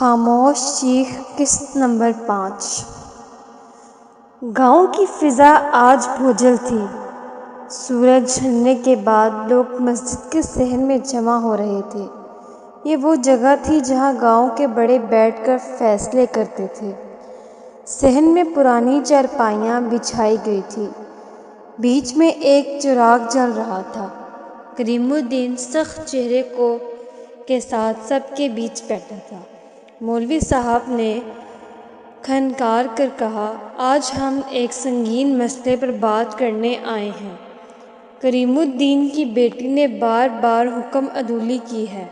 خاموش چیخ قسط نمبر 5۔ گاؤں کی فضا آج بھوجل تھی۔ سورج ڈھلنے کے بعد لوگ مسجد کے صحن میں جمع ہو رہے تھے۔ یہ وہ جگہ تھی جہاں گاؤں کے بڑے بیٹھ کر فیصلے کرتے تھے۔ صحن میں پرانی چارپائیاں بچھائی گئی تھی۔ بیچ میں ایک چراغ جل رہا تھا۔ کریم الدین سخت چہرے کے ساتھ سب کے بیچ بیٹھا تھا۔ مولوی صاحب نے کھنکار کر کہا، آج ہم ایک سنگین مسئلے پر بات کرنے آئے ہیں۔ کریم الدین کی بیٹی نے بار بار حکم عدولی کی ہے۔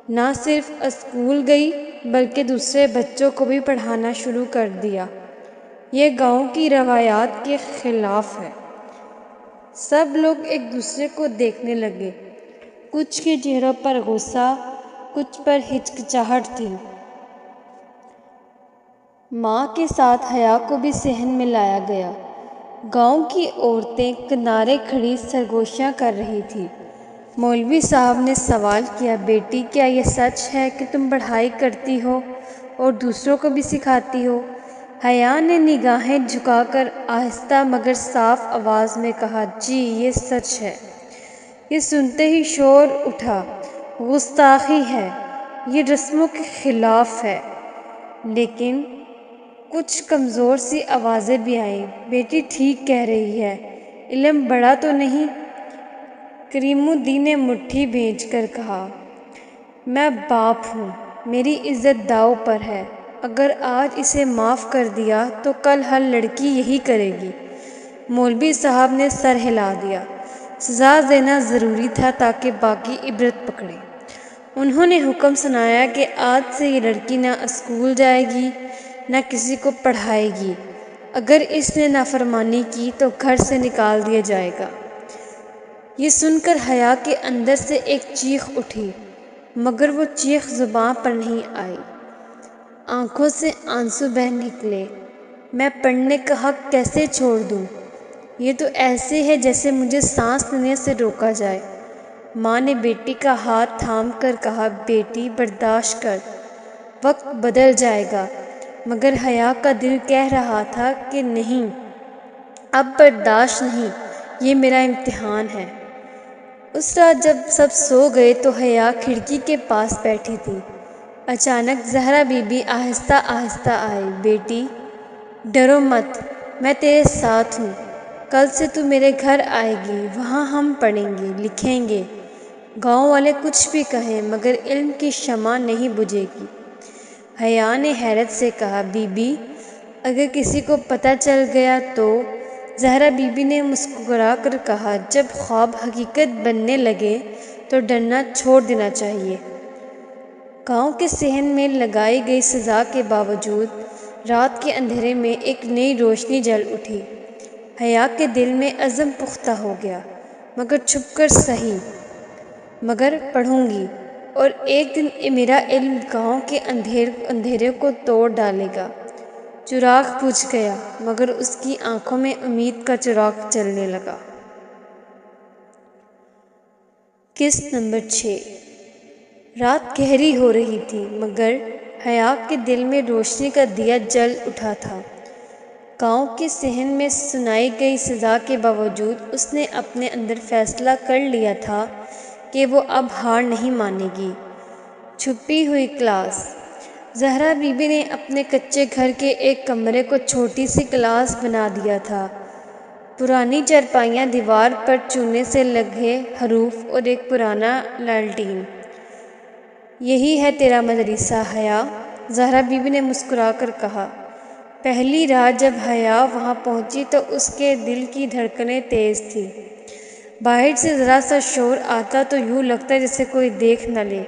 نہ صرف اسکول گئی بلکہ دوسرے بچوں کو بھی پڑھانا شروع کر دیا۔ یہ گاؤں کی روایات کے خلاف ہے۔ سب لوگ ایک دوسرے کو دیکھنے لگے۔ کچھ کے چہروں پر غصہ، کچھ پر ہچکچاہٹ تھی۔ ماں کے ساتھ حیا کو بھی صحن میں لایا گیا۔ گاؤں کی عورتیں کنارے کھڑی سرگوشیاں کر رہی تھیں۔ مولوی صاحب نے سوال کیا، بیٹی کیا یہ سچ ہے کہ تم پڑھائی کرتی ہو اور دوسروں کو بھی سکھاتی ہو؟ حیا نے نگاہیں جھکا کر آہستہ مگر صاف آواز میں کہا، جی یہ سچ ہے۔ یہ سنتے ہی شور اٹھا، گستاخی ہے، یہ رسموں کے خلاف ہے۔ لیکن کچھ کمزور سی آوازیں بھی آئیں، بیٹی ٹھیک کہہ رہی ہے، علم بڑا تو نہیں؟ کریم الدین نے مٹھی بھیج کر کہا، میں باپ ہوں، میری عزت داؤ پر ہے۔ اگر آج اسے معاف کر دیا تو کل ہر لڑکی یہی کرے گی۔ مولوی صاحب نے سر ہلا دیا۔ سزا دینا ضروری تھا تاکہ باقی عبرت پکڑیں۔ انہوں نے حکم سنایا کہ آج سے یہ لڑکی نہ اسکول جائے گی نہ کسی کو پڑھائے گی۔ اگر اس نے نافرمانی کی تو گھر سے نکال دیا جائے گا۔ یہ سن کر حیا کے اندر سے ایک چیخ اٹھی، مگر وہ چیخ زباں پر نہیں آئی۔ آنکھوں سے آنسو بہہ نکلے۔ میں پڑھنے کا حق کیسے چھوڑ دوں؟ یہ تو ایسے ہے جیسے مجھے سانس لینے سے روکا جائے۔ ماں نے بیٹی کا ہاتھ تھام کر کہا، بیٹی برداشت کر، وقت بدل جائے گا۔ مگر حیا کا دل کہہ رہا تھا کہ نہیں، اب برداشت نہیں، یہ میرا امتحان ہے۔ اس رات جب سب سو گئے تو حیا کھڑکی کے پاس بیٹھی تھی۔ اچانک زہرا بی بی آہستہ آہستہ آئی، بیٹی ڈرو مت، میں تیرے ساتھ ہوں۔ کل سے تو میرے گھر آئے گی، وہاں ہم پڑھیں گے، لکھیں گے۔ گاؤں والے کچھ بھی کہیں مگر علم کی شمع نہیں بجھے گی۔ حیا نے حیرت سے کہا، بی بی اگر کسی کو پتہ چل گیا تو؟ زہرا بی بی نے مسکرا کر کہا، جب خواب حقیقت بننے لگے تو ڈرنا چھوڑ دینا چاہیے۔ گاؤں کے صحن میں لگائی گئی سزا کے باوجود رات کے اندھیرے میں ایک نئی روشنی جل اٹھی۔ حیا کے دل میں عزم پختہ ہو گیا، مگر چھپ کر سہی، مگر پڑھوں گی، اور ایک دن میرا علم گاؤں کے اندھیرے کو توڑ ڈالے گا۔ چراغ بجھ گیا، مگر اس کی آنکھوں میں امید کا چراغ جلنے لگا۔ قسط نمبر 6۔ رات گہری ہو رہی تھی، مگر حیا کے دل میں روشنی کا دیا جل اٹھا تھا۔ گاؤں کے صحن میں سنائی گئی سزا کے باوجود اس نے اپنے اندر فیصلہ کر لیا تھا کہ وہ اب ہار نہیں مانے گی۔ چھپی ہوئی کلاس۔ زہرا بی بی نے اپنے کچے گھر کے ایک کمرے کو چھوٹی سی کلاس بنا دیا تھا۔ پرانی چارپائیاں، دیوار پر چونے سے لگے حروف اور ایک پرانا لالٹین۔ یہی ہے تیرا مدرسہ حیا، زہرا بی بی نے مسکرا کر کہا۔ پہلی رات جب حیا وہاں پہنچی تو اس کے دل کی دھڑکنیں تیز تھیں۔ باہر سے ذرا سا شور آتا تو یوں لگتا جیسے کوئی دیکھ نہ لے۔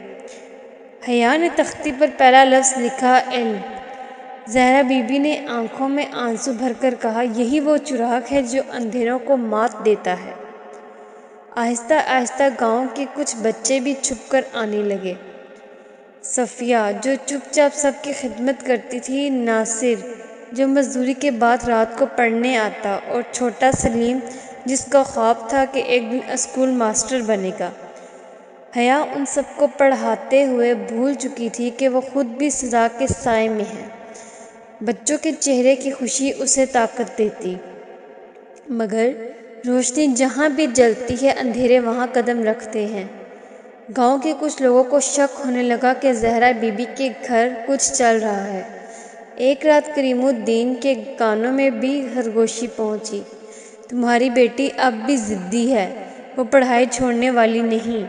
حیا نے تختی پر پہلا لفظ لکھا، علم۔ زہرا بی بی نے آنکھوں میں آنسو بھر کر کہا، یہی وہ چراغ ہے جو اندھیروں کو مات دیتا ہے۔ آہستہ آہستہ گاؤں کے کچھ بچے بھی چھپ کر آنے لگے۔ صفیہ جو چپ چاپ سب کی خدمت کرتی تھی، ناصر جو مزدوری کے بعد رات کو پڑھنے آتا، اور چھوٹا سلیم جس کا خواب تھا کہ ایک دن اسکول ماسٹر بنے گا۔ حیا ان سب کو پڑھاتے ہوئے بھول چکی تھی کہ وہ خود بھی سزا کے سائے میں ہے۔ بچوں کے چہرے کی خوشی اسے طاقت دیتی، مگر روشنی جہاں بھی جلتی ہے اندھیرے وہاں قدم رکھتے ہیں۔ گاؤں کے کچھ لوگوں کو شک ہونے لگا کہ زہرا بی بی کے گھر کچھ چل رہا ہے۔ ایک رات کریم الدین کے کانوں میں بھی سرگوشی پہنچی، تمہاری بیٹی اب بھی ضدی ہے، وہ پڑھائی چھوڑنے والی نہیں۔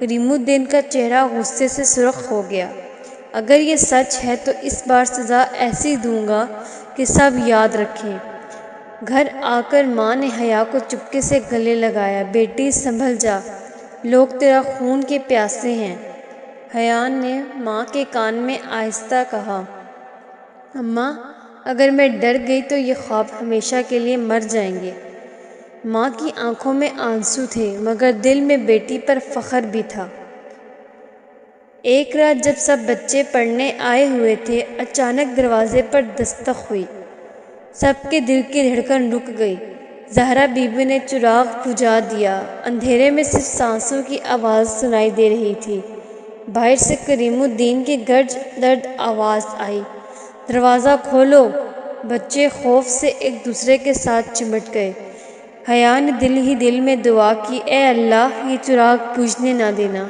کریم الدین کا چہرہ غصے سے سرخ ہو گیا۔ اگر یہ سچ ہے تو اس بار سزا ایسی دوں گا کہ سب یاد رکھیں۔ گھر آ کر ماں نے حیا کو چپکے سے گلے لگایا، بیٹی سنبھل جا، لوگ تیرا خون کے پیاسے ہیں۔ حیا نے ماں کے کان میں آہستہ کہا، اماں اگر میں ڈر گئی تو یہ خواب ہمیشہ کے لیے مر جائیں گے۔ ماں کی آنکھوں میں آنسو تھے مگر دل میں بیٹی پر فخر بھی تھا۔ ایک رات جب سب بچے پڑھنے آئے ہوئے تھے، اچانک دروازے پر دستک ہوئی۔ سب کے دل کی دھڑکن رک گئی۔ زہرا بی بی نے چراغ بجھا دیا، اندھیرے میں صرف سانسوں کی آواز سنائی دے رہی تھی۔ باہر سے کریم الدین کی گرج درد آواز آئی، دروازہ کھولو۔ بچے خوف سے ایک دوسرے کے ساتھ چمٹ گئے۔ حیا نے دل ہی دل میں دعا کی، اے اللہ یہ چراغ بجھنے نہ دینا۔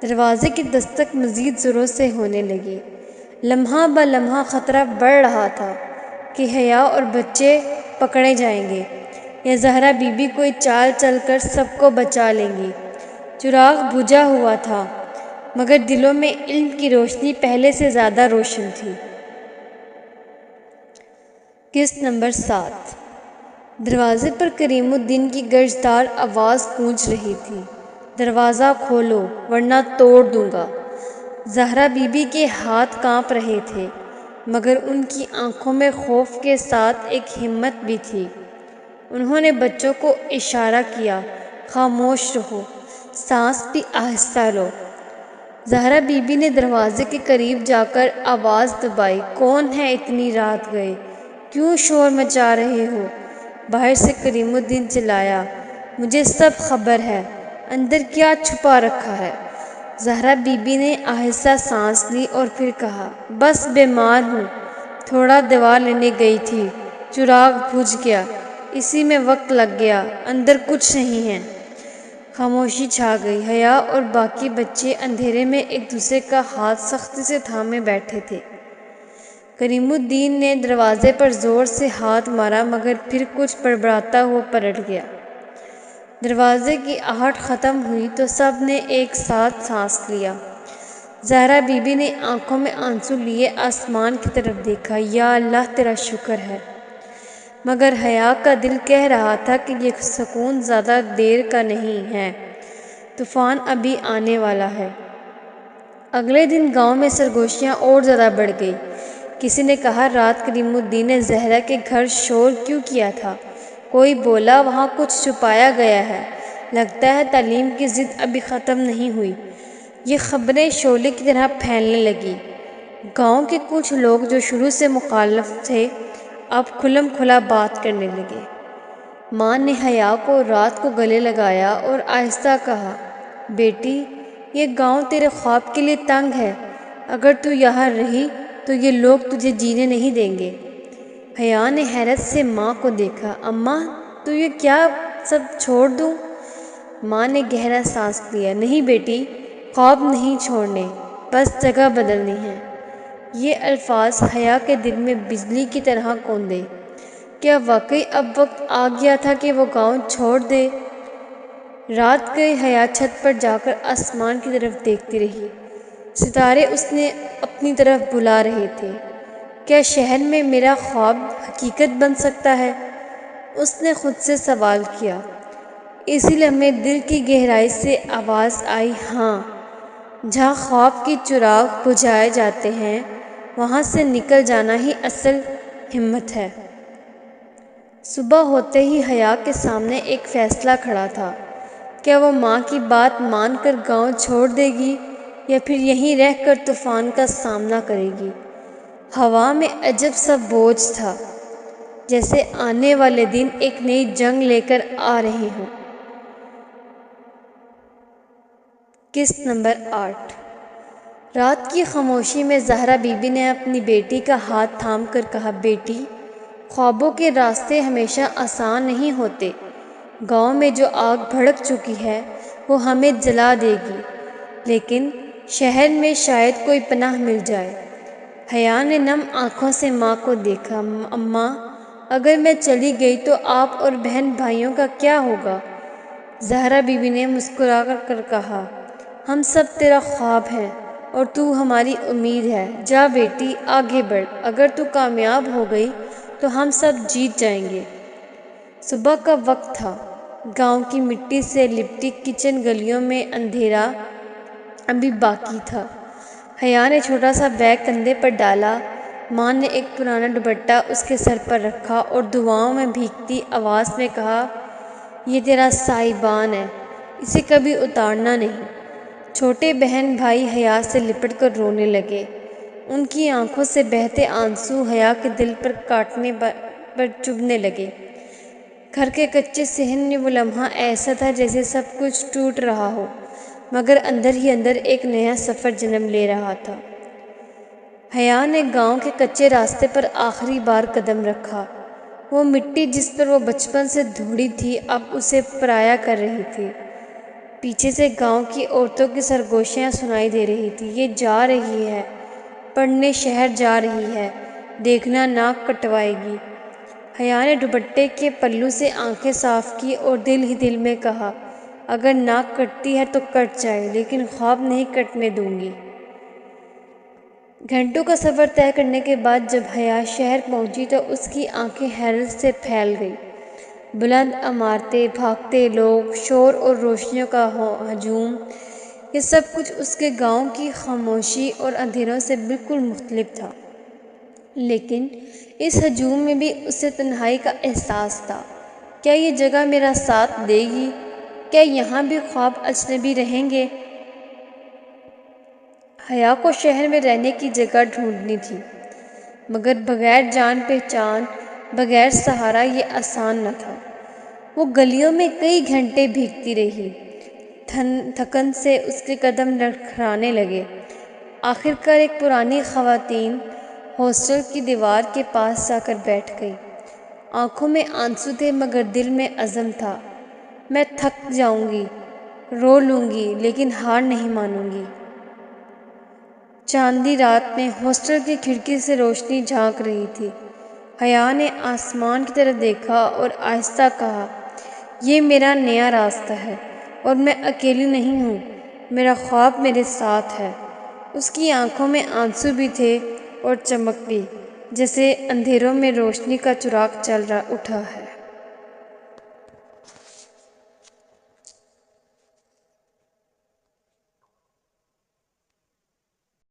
دروازے کی دستک مزید زوروں سے ہونے لگی۔ لمحہ بہ لمحہ خطرہ بڑھ رہا تھا کہ حیا اور بچے پکڑے جائیں گے یا زہرا بی بی کوئی چال چل کر سب کو بچا لیں گی۔ چراغ بجھا ہوا تھا مگر دلوں میں علم کی روشنی پہلے سے زیادہ روشن تھی۔ قسط نمبر 7۔ دروازے پر کریم الدین کی گرجدار آواز گونج رہی تھی، دروازہ کھولو ورنہ توڑ دوں گا۔ زہرا بی بی کے ہاتھ کانپ رہے تھے مگر ان کی آنکھوں میں خوف کے ساتھ ایک ہمت بھی تھی۔ انہوں نے بچوں کو اشارہ کیا، خاموش رہو، سانس بھی آہستہ لو۔ زہرا بی بی نے دروازے کے قریب جا کر آواز دبائی، کون ہے اتنی رات گئے، کیوں شور مچا رہے ہو؟ باہر سے کریم الدین چلایا، مجھے سب خبر ہے، اندر کیا چھپا رکھا ہے؟ زہرا بی بی نے آہستہ سانس لی اور پھر کہا، بس بیمار ہوں، تھوڑا دوا لینے گئی تھی، چراغ بجھ گیا، اسی میں وقت لگ گیا، اندر کچھ نہیں ہے۔ خاموشی چھا گئی۔ حیا اور باقی بچے اندھیرے میں ایک دوسرے کا ہاتھ سختی سے تھامے بیٹھے تھے۔ کریم الدین نے دروازے پر زور سے ہاتھ مارا مگر پھر کچھ بڑبڑاتا ہوا پلٹ گیا۔ دروازے کی آہٹ ختم ہوئی تو سب نے ایک ساتھ سانس لیا۔ زہرا بی بی نے آنکھوں میں آنسو لیے آسمان کی طرف دیکھا، یا اللہ تیرا شکر ہے۔ مگر حیا کا دل کہہ رہا تھا کہ یہ سکون زیادہ دیر کا نہیں ہے، طوفان ابھی آنے والا ہے۔ اگلے دن گاؤں میں سرگوشیاں اور زیادہ بڑھ گئی۔ کسی نے کہا، رات کریم الدین نے زہرا کے گھر شور کیوں کیا تھا؟ کوئی بولا، وہاں کچھ چھپایا گیا ہے، لگتا ہے تعلیم کی ضد ابھی ختم نہیں ہوئی۔ یہ خبریں شعلے کی طرح پھیلنے لگیں۔ گاؤں کے کچھ لوگ جو شروع سے مخالف تھے اب کھلم کھلا بات کرنے لگے۔ ماں نے حیا کو رات کو گلے لگایا اور آہستہ کہا، بیٹی یہ گاؤں تیرے خواب کے لیے تنگ ہے، اگر تو یہاں رہی تو یہ لوگ تجھے جینے نہیں دیں گے۔ حیا نے حیرت سے ماں کو دیکھا، اماں تو یہ کیا سب چھوڑ دوں؟ ماں نے گہرا سانس لیا، نہیں بیٹی، خواب نہیں چھوڑنے، بس جگہ بدلنی ہے۔ یہ الفاظ حیا کے دل میں بجلی کی طرح کوندے۔ کیا واقعی اب وقت آ گیا تھا کہ وہ گاؤں چھوڑ دے؟ رات گئی، حیا چھت پر جا کر آسمان کی طرف دیکھتی رہی۔ ستارے اس نے اپنی طرف بلا رہے تھے۔ کیا شہر میں میرا خواب حقیقت بن سکتا ہے؟ اس نے خود سے سوال کیا۔ اسی لمحے دل کی گہرائی سے آواز آئی، ہاں، جہاں خواب کی چراغ بجھائے جاتے ہیں وہاں سے نکل جانا ہی اصل ہمت ہے۔ صبح ہوتے ہی حیا کے سامنے ایک فیصلہ کھڑا تھا، کیا وہ ماں کی بات مان کر گاؤں چھوڑ دے گی یا پھر یہیں رہ کر طوفان کا سامنا کرے گی؟ ہوا میں عجب سا بوجھ تھا، جیسے آنے والے دن ایک نئی جنگ لے کر آ رہے ہوں۔ قسط نمبر 8۔ رات کی خاموشی میں زہرا بی بی نے اپنی بیٹی کا ہاتھ تھام کر کہا، بیٹی، خوابوں کے راستے ہمیشہ آسان نہیں ہوتے۔ گاؤں میں جو آگ بھڑک چکی ہے وہ ہمیں جلا دے گی، لیکن شہر میں شاید کوئی پناہ مل جائے۔ حیا نے نم آنکھوں سے ماں کو دیکھا۔ اماں، اگر میں چلی گئی تو آپ اور بہن بھائیوں کا کیا ہوگا؟ زہرا بی بی نے مسکرا کر کہا، ہم سب تیرا خواب ہیں اور تو ہماری امید ہے۔ جا بیٹی، آگے بڑھ، اگر تو کامیاب ہو گئی تو ہم سب جیت جائیں گے۔ صبح کا وقت تھا۔ گاؤں کی مٹی سے لپٹی کچن گلیوں میں اندھیرا ابھی باقی تھا۔ حیا نے چھوٹا سا بیگ کندھے پر ڈالا۔ ماں نے ایک پرانا دوپٹہ اس کے سر پر رکھا اور دعاؤں میں بھیگتی آواز میں کہا، یہ تیرا سائبان ہے، اسے کبھی اتارنا نہیں۔ چھوٹے بہن بھائی حیا سے لپٹ کر رونے لگے۔ ان کی آنکھوں سے بہتے آنسو حیا کے دل پر کاٹنے پر چبھنے لگے۔ گھر کے کچے صحن میں وہ لمحہ ایسا تھا جیسے سب کچھ ٹوٹ رہا ہو، مگر اندر ہی اندر ایک نیا سفر جنم لے رہا تھا۔ حیا نے گاؤں کے کچے راستے پر آخری بار قدم رکھا۔ وہ مٹی جس پر وہ بچپن سے دھوڑی تھی اب اسے پرایا کر رہی تھی۔ پیچھے سے گاؤں کی عورتوں کی سرگوشیاں سنائی دے رہی تھی، یہ جا رہی ہے، پڑھنے شہر جا رہی ہے، دیکھنا ناک کٹوائے گی۔ حیا نے دوپٹے کے پلو سے آنکھیں صاف کی اور دل ہی دل میں کہا، اگر ناک کٹتی ہے تو کٹ جائے، لیکن خواب نہیں کٹنے دوں گی۔ گھنٹوں کا سفر طے کرنے کے بعد جب حیا شہر پہنچی تو اس کی آنکھیں حیرت سے پھیل گئیں۔ بلند عمارتیں، بھاگتے لوگ، شور اور روشنیوں کا ہجوم، یہ سب کچھ اس کے گاؤں کی خاموشی اور اندھیروں سے بالکل مختلف تھا۔ لیکن اس ہجوم میں بھی اسے تنہائی کا احساس تھا۔ کیا یہ جگہ میرا ساتھ دے گی؟ کیا یہاں بھی خواب اجنبی رہیں گے؟ حیا کو شہر میں رہنے کی جگہ ڈھونڈنی تھی، مگر بغیر جان پہچان، بغیر سہارا یہ آسان نہ تھا۔ وہ گلیوں میں کئی گھنٹے بھیگتی رہی، تھکن سے اس کے قدم لڑکھڑانے لگے۔ آخر کار ایک پرانی خواتین ہاسٹل کی دیوار کے پاس جا کر بیٹھ گئی۔ آنکھوں میں آنسو تھے مگر دل میں عزم تھا، میں تھک جاؤں گی، رو لوں گی، لیکن ہار نہیں مانوں گی۔ چاندنی رات میں ہاسٹل کی کھڑکی سے روشنی جھانک رہی تھی۔ حیا نے آسمان کی طرف دیکھا اور آہستہ کہا، یہ میرا نیا راستہ ہے اور میں اکیلی نہیں ہوں، میرا خواب میرے ساتھ ہے۔ اس کی آنکھوں میں آنسو بھی تھے اور چمک بھی، جیسے اندھیروں میں روشنی کا چراغ اٹھا ہے۔